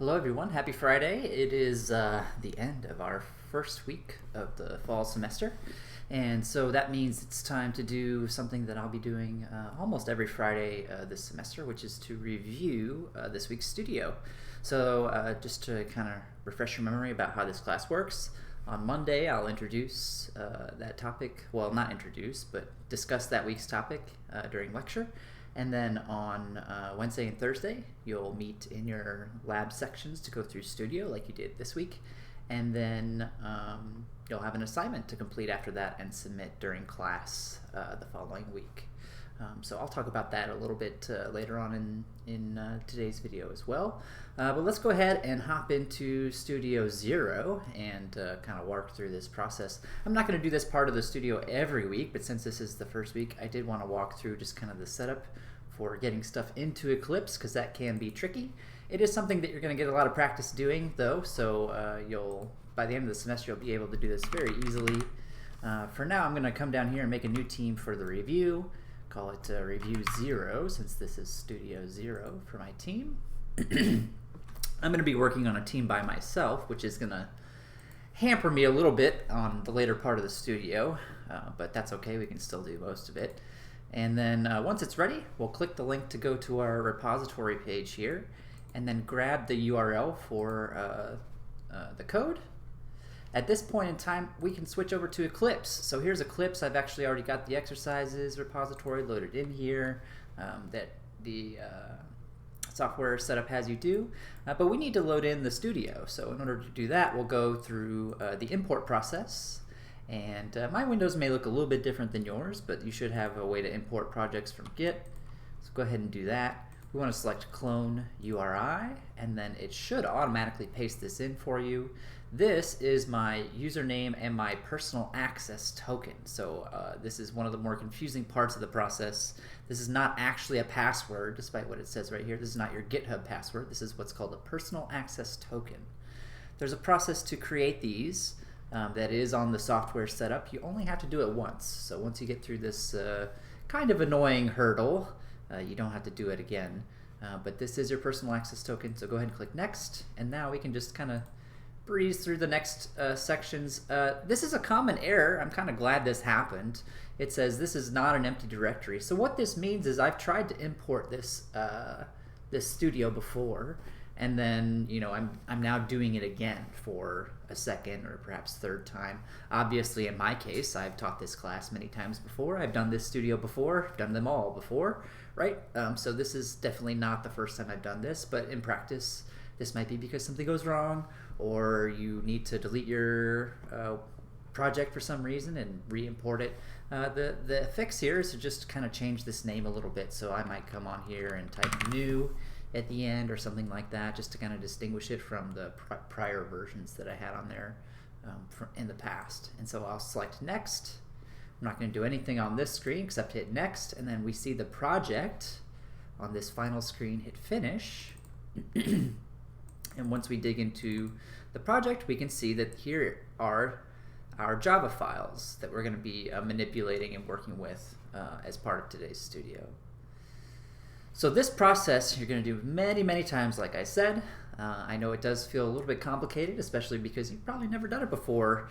Hello, everyone. Happy Friday. It is the end of our first week of the fall semester. And so that means it's time to do something that I'll be doing almost every Friday this semester, which is to review this week's studio. So, just to kind of refresh your memory about how this class works, on Monday I'll introduce that topic. Well, not introduce, but discuss that week's topic during lecture. And then on Wednesday and Thursday, you'll meet in your lab sections to go through Studio like you did this week. And then you'll have an assignment to complete after that and submit during class the following week. So I'll talk about that a little bit later on in today's video as well. But let's go ahead and hop into Studio Zero and kind of walk through this process. I'm not going to do this part of the studio every week, but since this is the first week, I did want to walk through just kind of the setup for getting stuff into Eclipse, because that can be tricky. It is something that you're going to get a lot of practice doing, though, so by the end of the semester, you'll be able to do this very easily. For now, I'm going to come down here and make a new team for the review. Call it Review 0, since this is Studio 0 for my team. I'm going to be working on a team by myself, which is going to hamper me a little bit on the later part of the studio, but that's okay. We can still do most of it. And then once it's ready, we'll click the link to go to our repository page here, and then grab the URL for the code. At this point in time, we can switch over to Eclipse. So here's Eclipse. I've actually already got the exercises repository loaded in here that the software setup has you do, but we need to load in the studio. So in order to do that, we'll go through the import process. And my windows may look a little bit different than yours, but you should have a way to import projects from Git. So go ahead and do that. We want to select Clone URI, and then it should automatically paste this in for you. This is my username and my personal access token. So this is one of the more confusing parts of the process. This is not actually a password, despite what it says right here. This is not your GitHub password. This is what's called a personal access token. There's a process to create these that is on the software setup. You only have to do it once. So once you get through this kind of annoying hurdle, you don't have to do it again. But this is your personal access token, so go ahead and click Next. And now we can just kind of breeze through the next sections. This is a common error. I'm kind of glad this happened. It says this is not an empty directory. So what this means is I've tried to import this this studio before, and then I'm now doing it again for a second or perhaps third time. Obviously, in my case, I've taught this class many times before. I've done this studio before. I've done them all before, right? So this is definitely not the first time I've done this, but in practice, this might be because something goes wrong, or you need to delete your project for some reason and re-import it. The fix here is to just kind of change this name a little bit. So I might come on here and type new at the end or something like that, just to kind of distinguish it from the prior versions that I had on there in the past. And so I'll select Next. I'm not going to do anything on this screen except hit Next, and then we see the project on this final screen. Hit Finish. And once we dig into the project, we can see that here are our Java files that we're going to be manipulating and working with as part of today's studio. So this process you're going to do many, many times, like I said. I know it does feel a little bit complicated, especially because you've probably never done it before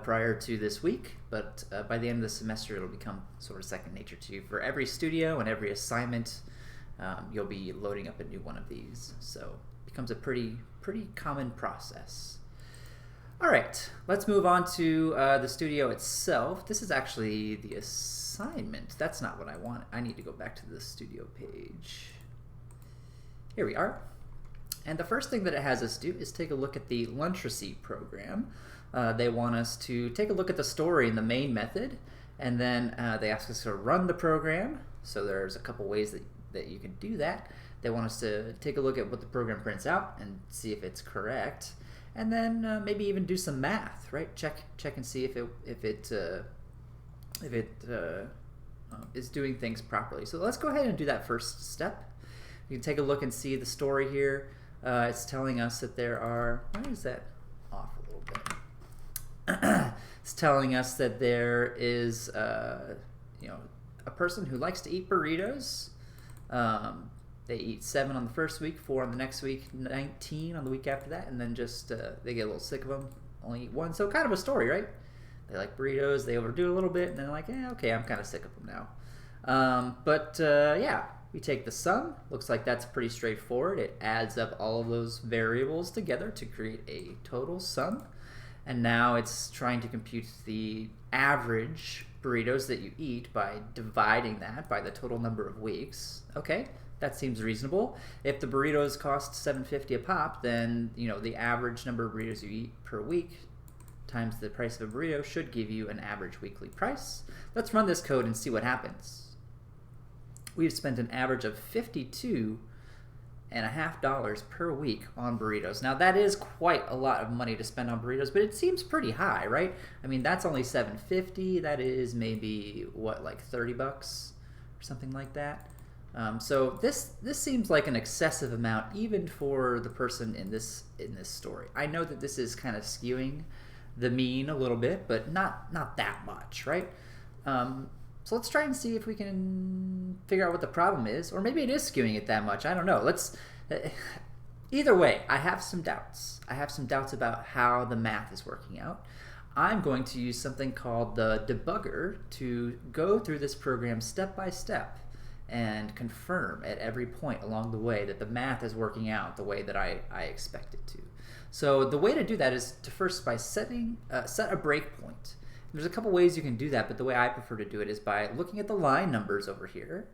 prior to this week, but by the end of the semester it'll become sort of second nature to you. For every studio and every assignment, you'll be loading up a new one of these. So it becomes a pretty common process. All right, let's move on to the studio itself. This is actually the assignment. That's not what I want. I need to go back to the studio page. Here we are. And the first thing that it has us do is take a look at the lunch receipt program. They want us to take a look at the story in the main method, and then they ask us to run the program. So there's a couple ways that you can do that. They want us to take a look at what the program prints out and see if it's correct. And then maybe even do some math, right? Check and see if it is doing things properly. So let's go ahead and do that first step. You can take a look and see the story here. It's telling us that there are. Why is that off a little bit? It's telling us that there is a person who likes to eat burritos. They eat 7 on the first week, 4 on the next week, 19 on the week after that, and then just they get a little sick of them, only eat 1. So kind of a story, right? They like burritos, they overdo a little bit, and then they're like, okay, I'm kind of sick of them now. Yeah, we take the sum. Looks like that's pretty straightforward. It adds up all of those variables together to create a total sum. And now it's trying to compute the average burritos that you eat by dividing that by the total number of weeks. Okay, that seems reasonable. If the burritos cost $7.50 a pop, then the average number of burritos you eat per week times the price of a burrito should give you an average weekly price. Let's run this code and see what happens. We've spent an average of $52.50 per week on burritos. Now that is quite a lot of money to spend on burritos, but it seems pretty high, right? I mean, that's only $7.50. That is maybe like $30 or something like that. So this seems like an excessive amount, even for the person in this story. I know that this is kind of skewing the mean a little bit, but not that much, right? So let's try and see if we can figure out what the problem is, or maybe it is skewing it that much. I don't know. Either way, I have some doubts. I have some doubts about how the math is working out. I'm going to use something called the debugger to go through this program step by step and confirm at every point along the way that the math is working out the way that I expect it to. So the way to do that is to first by set a breakpoint. There's a couple ways you can do that, but the way I prefer to do it is by looking at the line numbers over here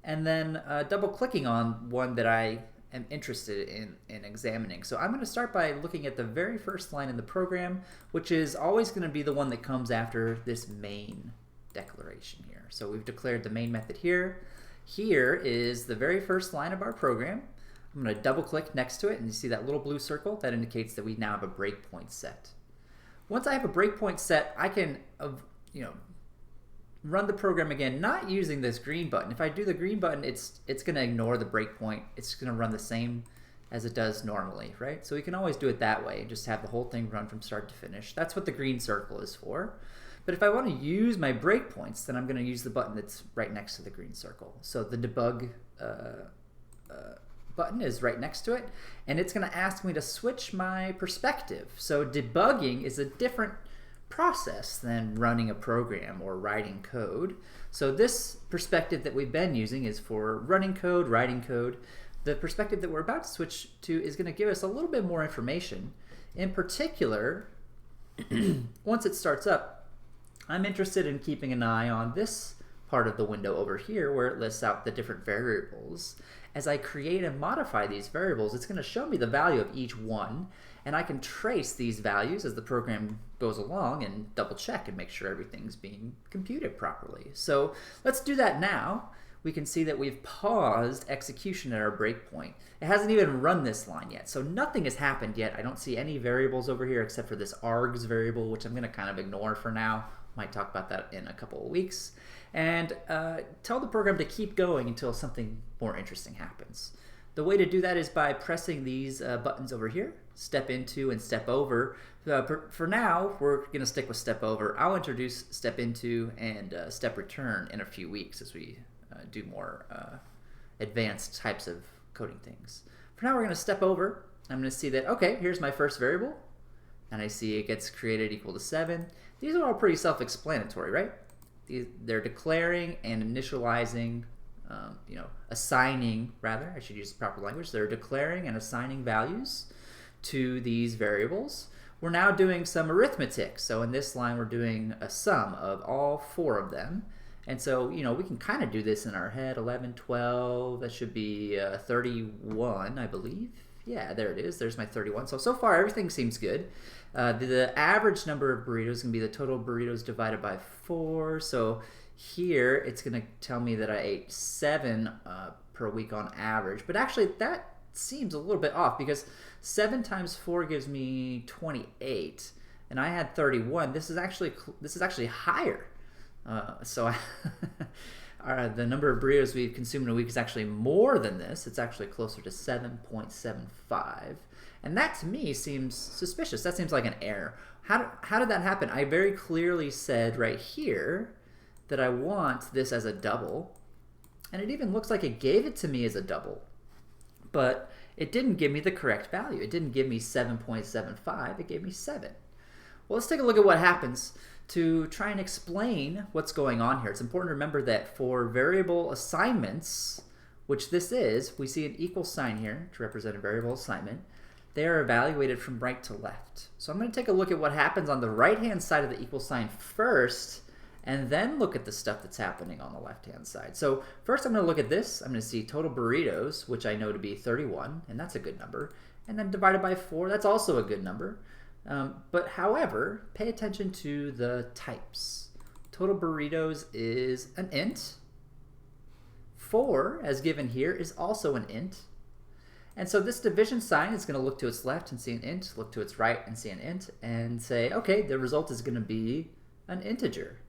and then double clicking on one that I am interested in examining. So I'm going to start by looking at the very first line in the program, which is always going to be the one that comes after this main declaration here. So we've declared the main method here. Here is the very first line of our program. I'm going to double click next to it, and you see that little blue circle that indicates that we now have a breakpoint set. Once I have a breakpoint set, I can run the program again, not using this green button. If I do the green button, it's going to ignore the breakpoint. It's going to run the same as it does normally, right? So we can always do it that way, just have the whole thing run from start to finish. That's what the green circle is for. But if I want to use my breakpoints, then I'm going to use the button that's right next to the green circle. So the debug button is right next to it, and it's going to ask me to switch my perspective. So debugging is a different process than running a program or writing code. So this perspective that we've been using is for running code, writing code. The perspective that we're about to switch to is going to give us a little bit more information. In particular, once it starts up, I'm interested in keeping an eye on this part of the window over here where it lists out the different variables. As I create and modify these variables, it's going to show me the value of each one, and I can trace these values as the program goes along and double check and make sure everything's being computed properly. So let's do that now. We can see that we've paused execution at our breakpoint. It hasn't even run this line yet, so nothing has happened yet. I don't see any variables over here except for this args variable, which I'm going to kind of ignore for now. Might talk about that in a couple of weeks. And tell the program to keep going until something more interesting happens. The way to do that is by pressing these buttons over here, step into and step over. For now, we're going to stick with step over. I'll introduce step into and step return in a few weeks as we do more advanced types of coding things. For now, we're going to step over. I'm going to see that, okay, here's my first variable, and I see it gets created equal to 7. These are all pretty self-explanatory, right? They're declaring and initializing, assigning, rather, I should use the proper language. They're declaring and assigning values to these variables. We're now doing some arithmetic. So in this line, we're doing a sum of all 4 of them. And so, we can kind of do this in our head. 11, 12, that should be 31, I believe. Yeah, there it is. There's my 31. So far, everything seems good. The average number of burritos is going to be the total burritos divided by 4. So here, it's going to tell me that I ate 7 per week on average. But actually, that seems a little bit off because 7 times 4 gives me 28. And I had 31. This is actually higher. The number of burritos we've consumed in a week is actually more than this. It's actually closer to 7.75. And that to me seems suspicious. That seems like an error. How did that happen? I very clearly said right here that I want this as a double. And it even looks like it gave it to me as a double. But it didn't give me the correct value. It didn't give me 7.75, it gave me 7. Well, let's take a look at what happens to try and explain what's going on here. It's important to remember that for variable assignments, which this is, we see an equal sign here to represent a variable assignment. They are evaluated from right to left. So I'm going to take a look at what happens on the right-hand side of the equal sign first, and then look at the stuff that's happening on the left-hand side. So first I'm going to look at this. I'm going to see total burritos, which I know to be 31, and that's a good number. And then divided by 4, that's also a good number. But however, pay attention to the types. Total burritos is an int. 4, as given here, is also an int. And so this division sign is going to look to its left and see an int, look to its right and see an int, and say, okay, the result is going to be an integer.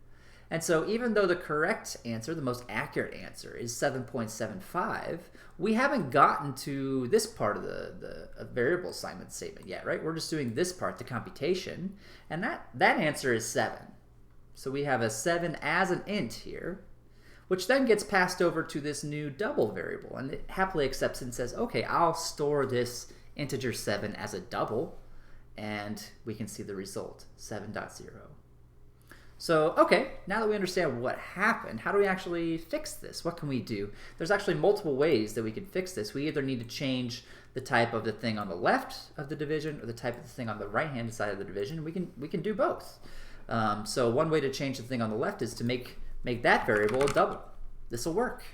And so even though the correct answer, the most accurate answer, is 7.75, we haven't gotten to this part of the variable assignment statement yet, right? We're just doing this part, the computation, and that answer is 7. So we have a 7 as an int here, which then gets passed over to this new double variable, and it happily accepts and says, okay, I'll store this integer 7 as a double, and we can see the result, 7.0. So, okay, now that we understand what happened, how do we actually fix this? What can we do? There's actually multiple ways that we can fix this. We either need to change the type of the thing on the left of the division or the type of the thing on the right-hand side of the division. We can do both. So one way to change the thing on the left is to make that variable a double. This will work.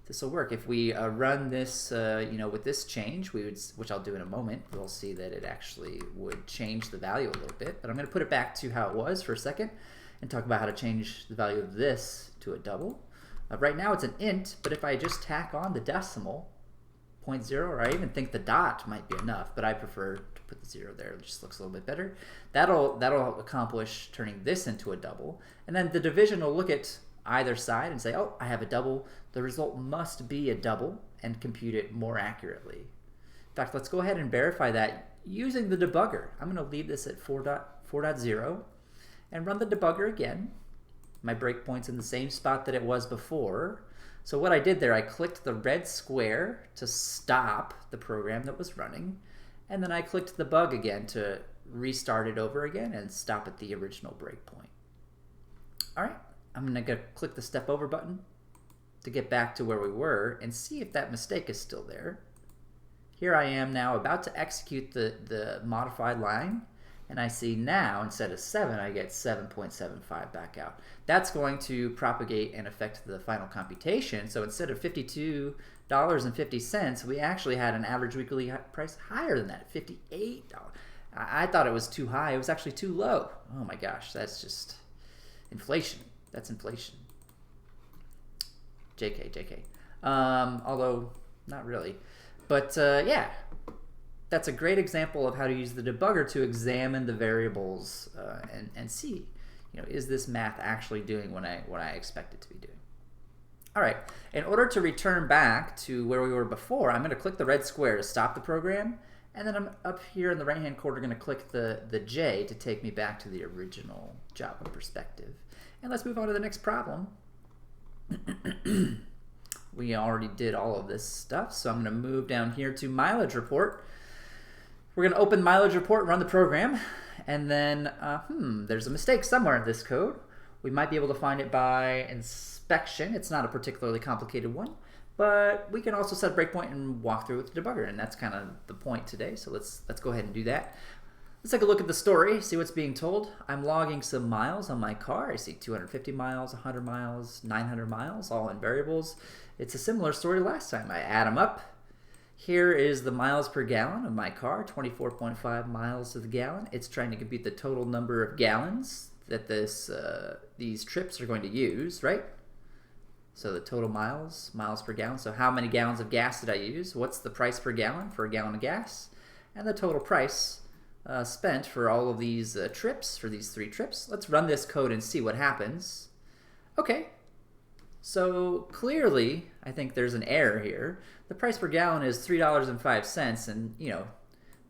This will work. If we run this, with this change, which I'll do in a moment, we'll see that it actually would change the value a little bit. But I'm going to put it back to how it was for a second and talk about how to change the value of this to a double. Right now it's an int, but if I just tack on the decimal, 0.0, or I even think the dot might be enough, but I prefer to put the 0 there. It just looks a little bit better. That'll accomplish turning this into a double. And then the division will look at either side and say, oh, I have a double. The result must be a double, and compute it more accurately. In fact, let's go ahead and verify that using the debugger. I'm going to leave this at 4.0 and run the debugger again. My breakpoint's in the same spot that it was before. So what I did there, I clicked the red square to stop the program that was running, and then I clicked the bug again to restart it over again and stop at the original breakpoint. All right, I'm going to click the step over button to get back to where we were and see if that mistake is still there. Here I am now about to execute the modified line, and I see now instead of 7 I get 7.75 back out. That's going to propagate and affect the final computation. So instead of $52.50, we actually had an average weekly price higher than that, $58. I thought it was too high. It was actually too low. Oh my gosh, that's just inflation. That's inflation. JK. Although, not really. But yeah, that's a great example of how to use the debugger to examine the variables and see, is this math actually doing what I expect it to be doing? All right, in order to return back to where we were before, I'm going to click the red square to stop the program, and then I'm up here in the right-hand corner going to click the J to take me back to the original Java perspective. And let's move on to the next problem. We already did all of this stuff, so I'm going to move down here to mileage report. We're going to open mileage report, run the program, and then, there's a mistake somewhere in this code. We might be able to find it by inspection. It's not a particularly complicated one, but we can also set a breakpoint and walk through with the debugger, and that's kind of the point today, so let's go ahead and do that. Let's take a look at the story, see what's being told. I'm logging some miles on my car. I see 250 miles, 100 miles, 900 miles, all in variables. It's a similar story to last time. I add them up. Here is the miles per gallon of my car, 24.5 miles to the gallon. It's trying to compute the total number of gallons that these trips are going to use, right? So the total miles per gallon. So how many gallons of gas did I use? What's the price per gallon for a gallon of gas? And the total price spent for all of these trips, for these 3 trips. Let's run this code and see what happens. Okay, so clearly I think there's an error here. The price per gallon is $3.05, and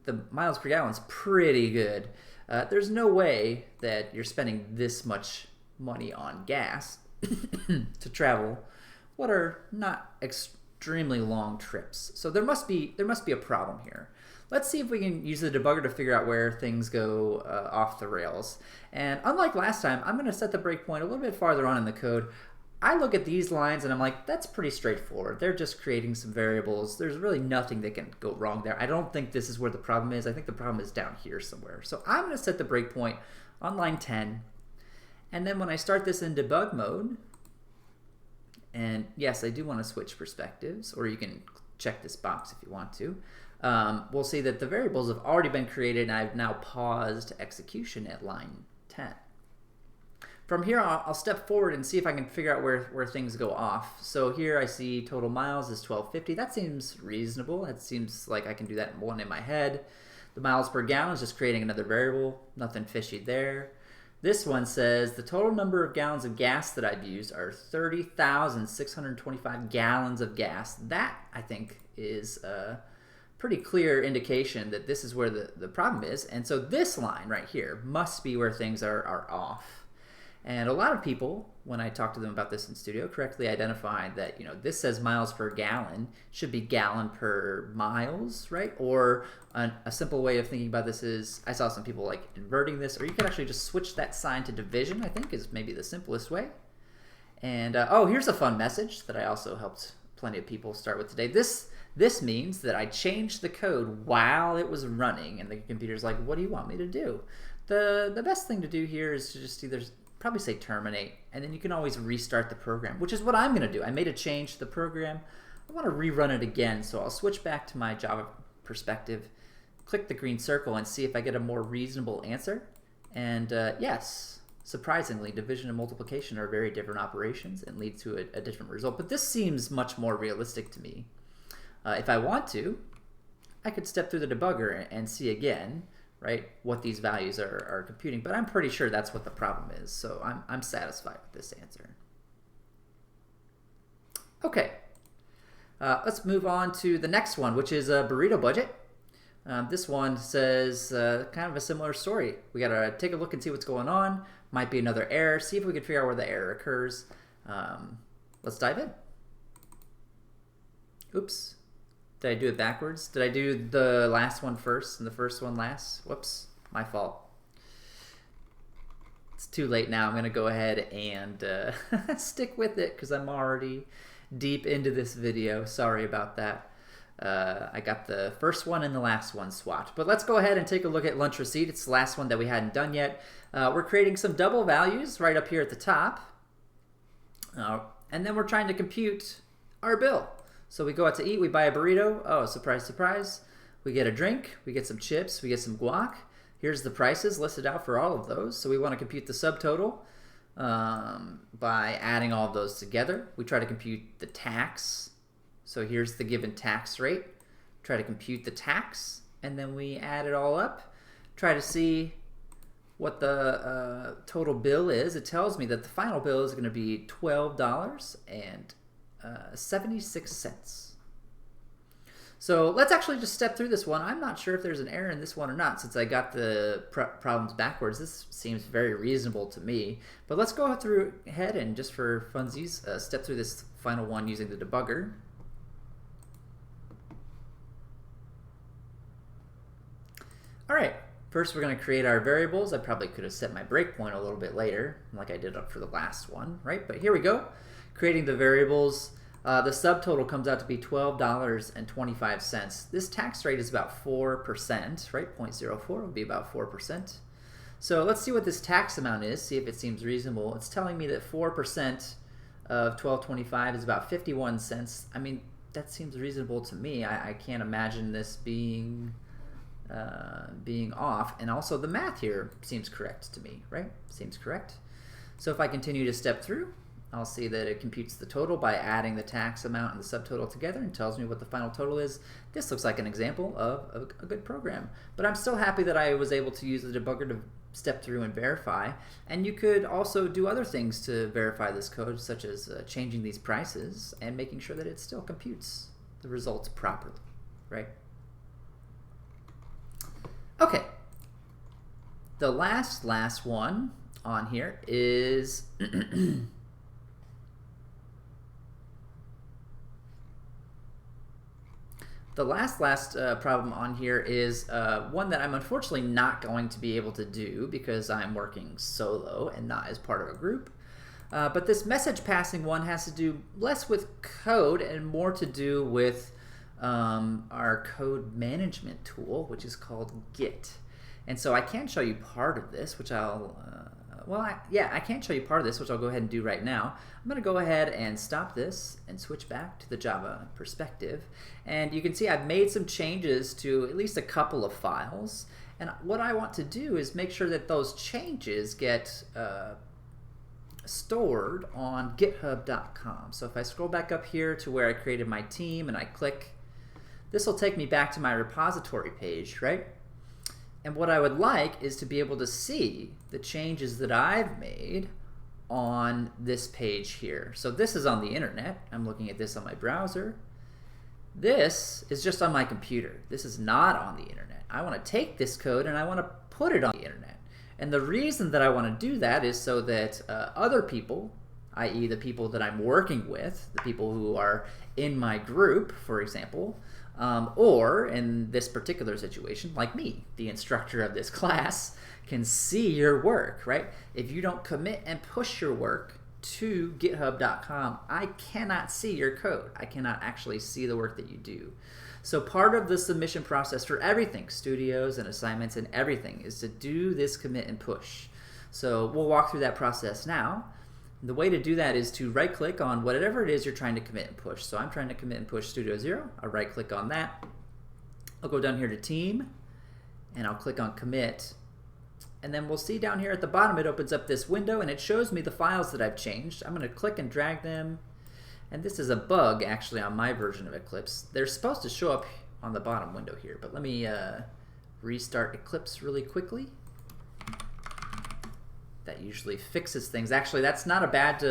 the miles per gallon is pretty good. There's no way that you're spending this much money on gas to travel what are not extremely long trips. So there must be a problem here. Let's see if we can use the debugger to figure out where things go off the rails. And unlike last time, I'm going to set the breakpoint a little bit farther on in the code. I look at these lines and I'm like, that's pretty straightforward. They're just creating some variables. There's really nothing that can go wrong there. I don't think this is where the problem is. I think the problem is down here somewhere. So I'm going to set the breakpoint on line 10. And then when I start this in debug mode, and yes, I do want to switch perspectives, or you can check this box if you want to. We'll see that the variables have already been created, and I've now paused execution at line 10. From here, I'll step forward and see if I can figure out where things go off. So here I see total miles is 1250. That seems reasonable. It seems like I can do that one in my head. The miles per gallon is just creating another variable. Nothing fishy there. This one says the total number of gallons of gas that I've used are 30,625 gallons of gas. That, I think, is a pretty clear indication that this is where the problem is. And so this line right here must be where things are off. And a lot of people, when I talk to them about this in studio, correctly identified that, you know, this says miles per gallon, should be gallon per miles, right? Or a simple way of thinking about this is, I saw some people like inverting this, or you could actually just switch that sign to division, I think is maybe the simplest way. And oh, here's a fun message that I also helped plenty of people start with today. This means that I changed the code while it was running, and the computer's like, what do you want me to do? The best thing to do here is to just either probably say terminate, and then you can always restart the program, which is what I'm going to do. I made a change to the program. I want to rerun it again, so I'll switch back to my Java perspective, click the green circle, and see if I get a more reasonable answer. And yes, surprisingly, division and multiplication are very different operations and lead to a different result, but this seems much more realistic to me. If I want to, I could step through the debugger and see again, right, what these values are computing, but I'm pretty sure that's what the problem is, so I'm satisfied with this answer. Okay, let's move on to the next one, which is a burrito budget. This one says kind of a similar story. We gotta take a look and see what's going on. Might be another error. See if we can figure out where the error occurs. Let's dive in. Oops. Did I do it backwards? Did I do the last one first and the first one last? Whoops, my fault. It's too late now. I'm going to go ahead and stick with it because I'm already deep into this video. Sorry about that. I got the first one and the last one swapped. But let's go ahead and take a look at lunch receipt. It's the last one that we hadn't done yet. We're creating some double values right up here at the top. And then we're trying to compute our bill. So we go out to eat, we buy a burrito. Oh, surprise, surprise. We get a drink, we get some chips, we get some guac. Here's the prices listed out for all of those. So we want to compute the subtotal by adding all of those together. We try to compute the tax. So here's the given tax rate. Try to compute the tax, and then we add it all up. Try to see what the total bill is. It tells me that the final bill is going to be $12.76. So let's actually just step through this one. I'm not sure if there's an error in this one or not since I got the problems backwards. This seems very reasonable to me. But let's go through ahead and just for funsies, step through this final one using the debugger. All right, first we're going to create our variables. I probably could have set my breakpoint a little bit later like I did up for the last one, right? But here we go. Creating the variables, the subtotal comes out to be $12.25. This tax rate is about 4%, right? 0.04 would be about 4%. So let's see what this tax amount is, see if it seems reasonable. It's telling me that 4% of $12.25 is about 51 cents. I mean, that seems reasonable to me. I can't imagine this being off. And also the math here seems correct to me, right? Seems correct. So if I continue to step through, I'll see that it computes the total by adding the tax amount and the subtotal together and tells me what the final total is. This looks like an example of a good program. But I'm still happy that I was able to use the debugger to step through and verify. And you could also do other things to verify this code, such as changing these prices and making sure that it still computes the results properly, right? Okay. The last one on here is the last problem on here is one that I'm unfortunately not going to be able to do because I'm working solo and not as part of a group. But this message passing one has to do less with code and more to do with our code management tool, which is called Git. And so I can show you part of this, which I'll, I can show you part of this, which I'll go ahead and do right now. I'm going to go ahead and stop this and switch back to the Java perspective. And you can see I've made some changes to at least a couple of files. And what I want to do is make sure that those changes get stored on github.com. So if I scroll back up here to where I created my team and I click, this will take me back to my repository page, right? And what I would like is to be able to see the changes that I've made on this page here. So this is on the internet. I'm looking at this on my browser. This is just on my computer. This is not on the internet. I want to take this code and I want to put it on the internet. And the reason that I want to do that is so that other people, i.e. the people that I'm working with, the people who are in my group, for example, or in this particular situation, like me, the instructor of this class, can see your work, right? If you don't commit and push your work to github.com, I cannot see your code. I cannot actually see the work that you do. So part of the submission process for everything, studios and assignments and everything, is to do this commit and push. So we'll walk through that process now. The way to do that is to right-click on whatever it is you're trying to commit and push. So I'm trying to commit and push Studio Zero. I'll right-click on that. I'll go down here to Team, and I'll click on Commit. And then we'll see down here at the bottom, it opens up this window, and it shows me the files that I've changed. I'm going to click and drag them. And this is a bug, actually, on my version of Eclipse. They're supposed to show up on the bottom window here, but let me restart Eclipse really quickly. That usually fixes things. Actually, that's not a bad.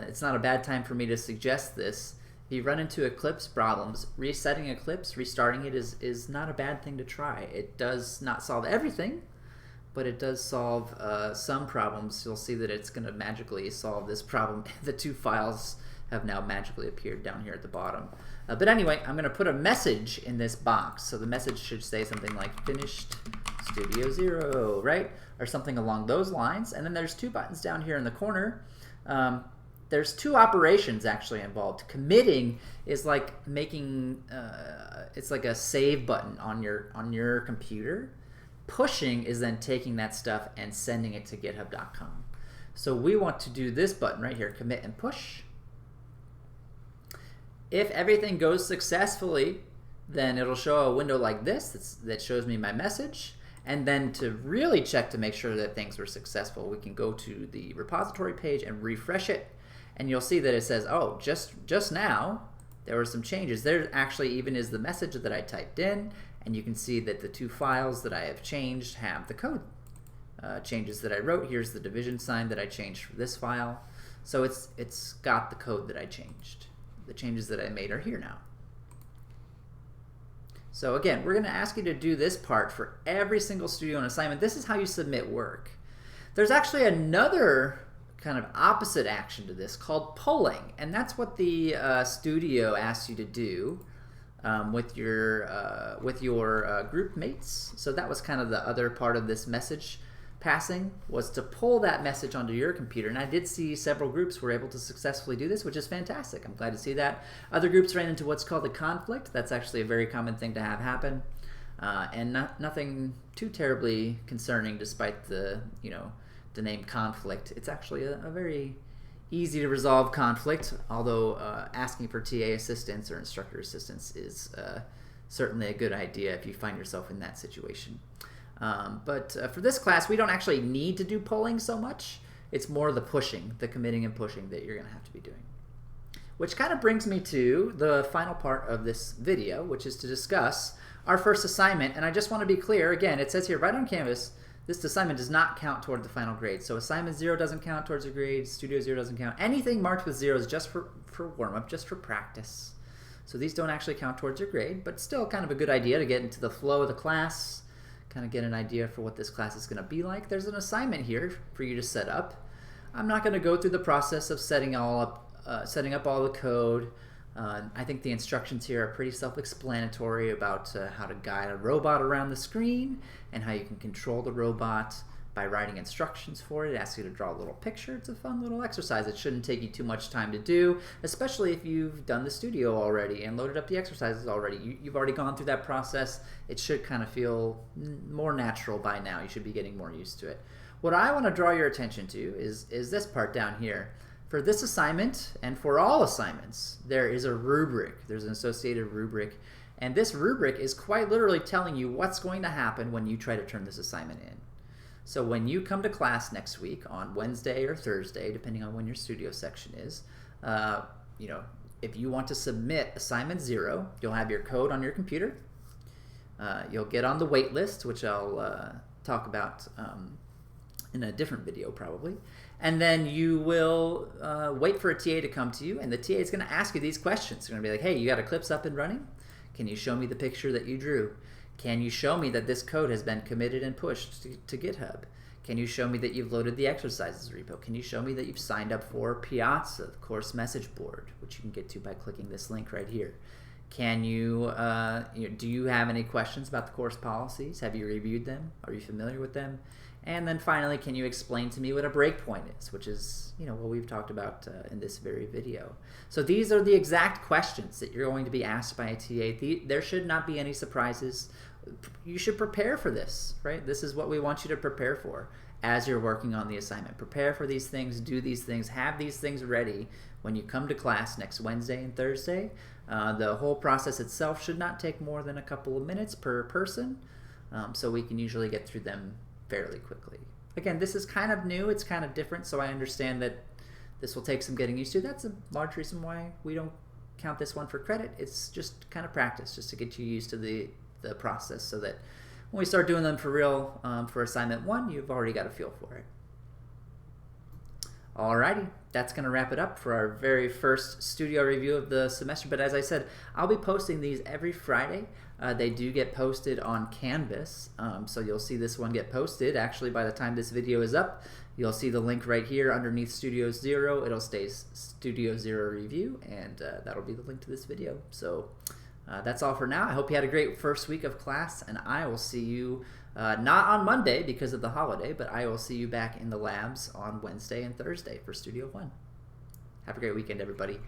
It's not a bad time for me to suggest this. If you run into Eclipse problems, resetting Eclipse, restarting it is not a bad thing to try. It does not solve everything, but it does solve some problems. You'll see that it's going to magically solve this problem. The two files have now magically appeared down here at the bottom. But anyway, I'm going to put a message in this box. So the message should say something like finished Studio Zero, right? Or something along those lines. And then there's two buttons down here in the corner. There's two operations actually involved. Committing is like making, it's like a save button on your computer. Pushing is then taking that stuff and sending it to github.com. So we want to do this button right here, commit and push. If everything goes successfully, then it'll show a window like this that shows me my message. And then to really check to make sure that things were successful, we can go to the repository page and refresh it. And you'll see that it says, oh, just now, there were some changes. There actually even is the message that I typed in. And you can see that the two files that I have changed have the code changes that I wrote. Here's the division sign that I changed for this file. So it's got the code that I changed. The changes that I made are here now. So again, we're going to ask you to do this part for every single studio and assignment. This is how you submit work. There's actually another kind of opposite action to this called polling, and that's what the studio asks you to do with your group mates. So that was kind of the other part of this message passing, was to pull that message onto your computer. And I did see several groups were able to successfully do this, which is fantastic. I'm glad to see that. Other groups ran into what's called a conflict. That's actually a very common thing to have happen, and nothing too terribly concerning, despite the the name conflict. It's actually a very easy to resolve conflict, although asking for TA assistance or instructor assistance is certainly a good idea if you find yourself in that situation. But for this class, we don't actually need to do polling so much. It's more the pushing, the committing and pushing that you're going to have to be doing. Which kind of brings me to the final part of this video, which is to discuss our first assignment. And I just want to be clear, again, it says here right on Canvas, this assignment does not count toward the final grade. So assignment 0 doesn't count towards your grade, Studio 0 doesn't count. Anything marked with 0 is just for warm-up, just for practice. So these don't actually count towards your grade, but still kind of a good idea to get into the flow of the class, kind of get an idea for what this class is going to be like. There's an assignment here for you to set up. I'm not going to go through the process of setting up all the code. I think the instructions here are pretty self-explanatory about how to guide a robot around the screen and how you can control the robot by writing instructions for it. It asks you to draw a little picture. It's a fun little exercise. It shouldn't take you too much time to do, especially if you've done the studio already and loaded up the exercises already. You've already gone through that process. It should kind of feel more natural by now. You should be getting more used to it. What I want to draw your attention to is this part down here. For this assignment, and for all assignments, there is a rubric. There's an associated rubric. And this rubric is quite literally telling you what's going to happen when you try to turn this assignment in. So when you come to class next week on Wednesday or Thursday, depending on when your studio section is, if you want to submit assignment 0, you'll have your code on your computer. You'll get on the wait list, which I'll talk about in a different video probably. And then you will wait for a TA to come to you, and the TA is going to ask you these questions. They're going to be like, hey, you got Eclipse up and running? Can you show me the picture that you drew? Can you show me that this code has been committed and pushed to GitHub? Can you show me that you've loaded the exercises repo? Can you show me that you've signed up for Piazza, the course message board, which you can get to by clicking this link right here? Can you, do you have any questions about the course policies? Have you reviewed them? Are you familiar with them? And then finally, can you explain to me what a breakpoint is, which is, what we've talked about in this very video. So these are the exact questions that you're going to be asked by a TA. There should not be any surprises. You should prepare for this, right? This is what we want you to prepare for as you're working on the assignment. Prepare for these things, do these things, have these things ready when you come to class next Wednesday and Thursday. The whole process itself should not take more than a couple of minutes per person, so we can usually get through them fairly quickly. Again, this is kind of new, it's kind of different, so I understand that this will take some getting used to. That's a large reason why we don't count this one for credit. It's just kind of practice, just to get you used to the process, so that when we start doing them for real for assignment 1, you've already got a feel for it. Alrighty, that's going to wrap it up for our very first studio review of the semester. But as I said, I'll be posting these every Friday. They do get posted on Canvas, so you'll see this one get posted. Actually, by the time this video is up, you'll see the link right here underneath Studio 0. It'll say Studio 0 Review, and that'll be the link to this video. So that's all for now. I hope you had a great first week of class, and I will see you not on Monday because of the holiday, but I will see you back in the labs on Wednesday and Thursday for Studio 1. Have a great weekend, everybody.